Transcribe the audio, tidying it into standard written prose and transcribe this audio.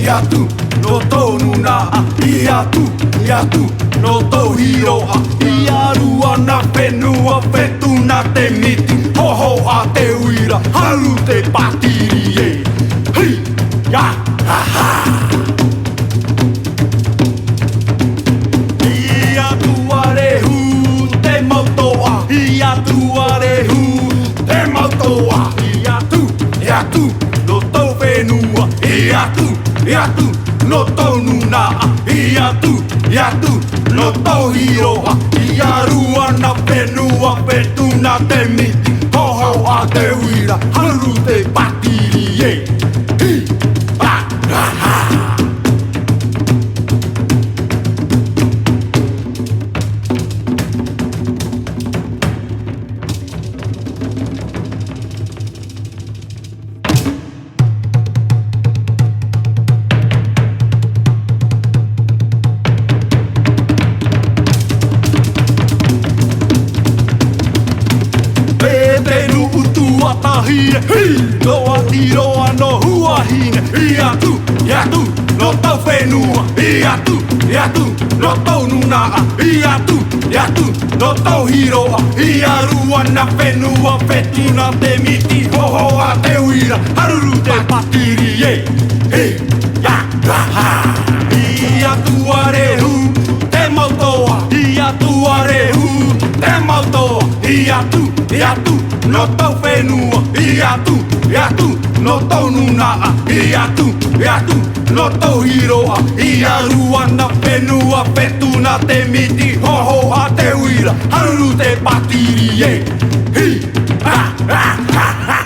iatu no tonu na iatu no tohiroa iarua na whenua whetuna te miti hoho a te uira haru te patiri e hei ya ha ha iatu arehu te motoa iatu arehu te motoa iatu no tau whenua iatu no tonu na iatu no tohiroa iarua na whenua whetuna te miti hoho a te uira haru te patiri e hi ha ha ha Rangiroa no Huahine iatu no tau whenua iatu no tonu na iatu no tau hiroa iarua na whenua whetuna te miti hoho a te uira haruru te patiri e hei ya ha iatu arehu te mautoa iatu arehu te mautoa iatu no tau whenua iatu no tonu na iatu no tau hiroa iarua na whenua whetuna te miti hoho a te uira haruru te patiri e hi ha ha ha ha